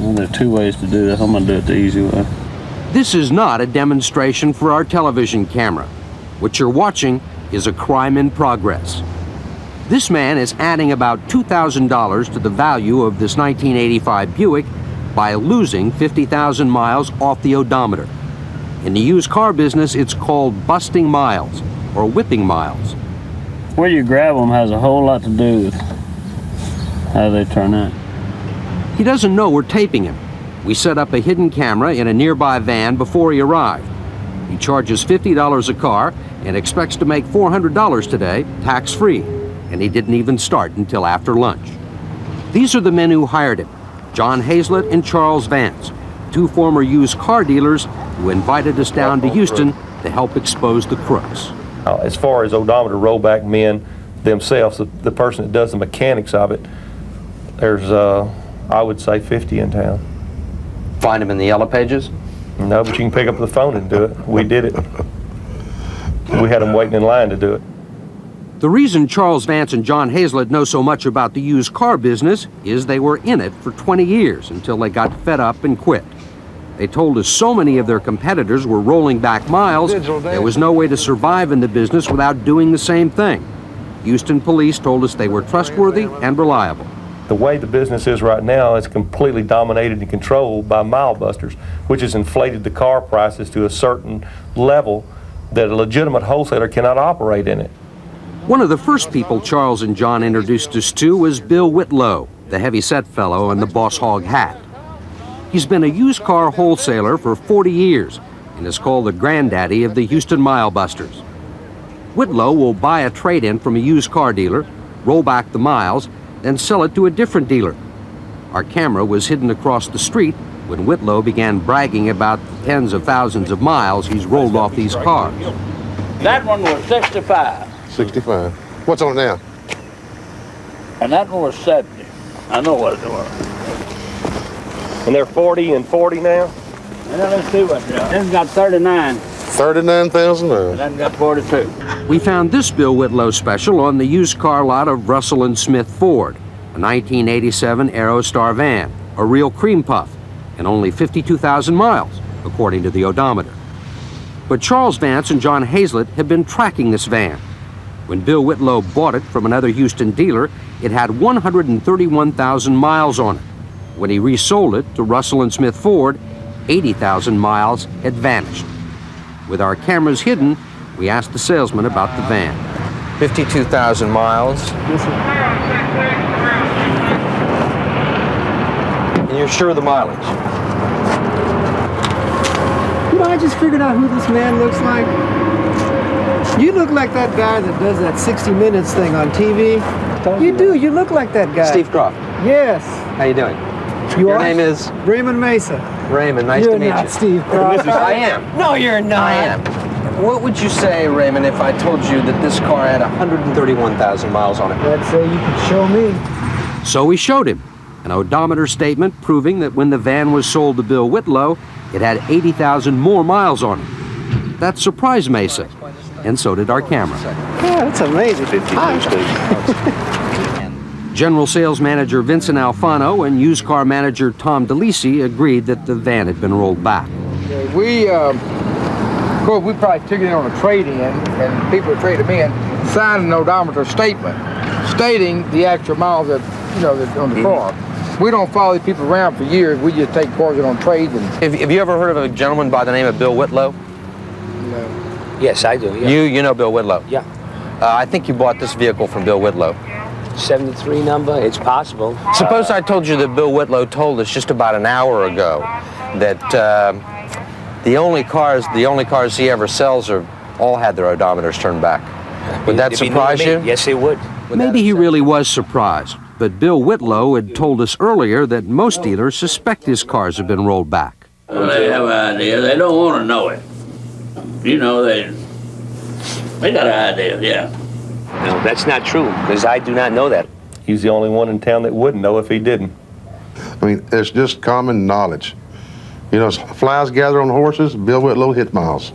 Well, there are two ways to do this. I'm going to do it the easy way. This is not a demonstration for our television camera. What you're watching is a crime in progress. This man is adding about $2,000 to the value of this 1985 Buick by losing 50,000 miles off the odometer. In the used car business, it's called busting miles or whipping miles. Where you grab them has a whole lot to do with how they turn out. He doesn't know we're taping him. We set up a hidden camera in a nearby van before he arrived. He charges $50 a car and expects to make $400 today, tax-free. And he didn't even start until after lunch. These are the men who hired him, John Hazlett and Charles Vance, two former used car dealers who invited us down to Houston to help expose the crooks. As far as odometer rollback men themselves, the person that does the mechanics of it, there's, I would say, 50 in town. Find them in the yellow pages? No, but you can pick up the phone and do it. We did it. We had them waiting in line to do it. The reason Charles Vance and John Hazlett know so much about the used car business is they were in it for 20 years until they got fed up and quit. They told us so many of their competitors were rolling back miles, there was no way to survive in the business without doing the same thing. Houston police told us they were trustworthy and reliable. The way the business is right now, it's completely dominated and controlled by mile busters, which has inflated the car prices to a certain level that a legitimate wholesaler cannot operate in it. One of the first people Charles and John introduced us to was Bill Whitlow, the heavy-set fellow in the boss hog hat. He's been a used car wholesaler for 40 years and is called the granddaddy of the Houston Mile Busters. Whitlow will buy a trade-in from a used car dealer, roll back the miles, then sell it to a different dealer. Our camera was hidden across the street when Whitlow began bragging about the tens of thousands of miles he's rolled off these cars. That one was 65. 65. What's on it now? And that one was 70. I know what it was. And they're 40 and 40 now? And then let's see what this one's got 39. 39,000 miles. And that got 42. We found this Bill Whitlow special on the used car lot of Russell and Smith Ford, a 1987 Aerostar van, a real cream puff, and only 52,000 miles, according to the odometer. But Charles Vance and John Hazlett have been tracking this van. When Bill Whitlow bought it from another Houston dealer, it had 131,000 miles on it. When he resold it to Russell and Smith Ford, 80,000 miles had vanished. With our cameras hidden, we asked the salesman about the van. 52,000 miles. And you're sure of the mileage? You know, I just figured out who this man looks like. You look like that guy that does that 60 Minutes thing on TV. You do. You look like that guy. Steve Kroft. Yes. How you doing? Your name is? Raymond Mesa. Raymond, nice to meet you. You're not Steve Kroft. I am. No, you're not. I am. What would you say, Raymond, if I told you that this car had 131,000 miles on it? I'd say you could show me. So we showed him an odometer statement proving that when the van was sold to Bill Whitlow, it had 80,000 more miles on it. That surprised Mesa, and so did our camera. Yeah, that's amazing. General Sales Manager Vincent Alfano and used car manager Tom DeLisi agreed that the van had been rolled back. Of course, we probably took it in on a trade-in, and people that traded them in signed an odometer statement stating the actual miles that, that's on the car. We don't follow these people around for years. We just take cars in on trades. Have you ever heard of a gentleman by the name of Bill Whitlow? No. Yes, I do. Yeah. You know Bill Whitlow? Yeah. I think you bought this vehicle from Bill Whitlow. 73 number, it's possible. Suppose I told you that Bill Whitlow told us just about an hour ago that the only cars he ever sells all had their odometers turned back. Would that surprise you? Yes, it would. Maybe he really was surprised, but Bill Whitlow had told us earlier that most dealers suspect his cars have been rolled back. Well, they have an idea. They don't want to know it. They got an idea, yeah. No, that's not true, because I do not know that. He's the only one in town that wouldn't know if he didn't. I mean, it's just common knowledge. Flies gather on horses, Bill Whitlow hit miles.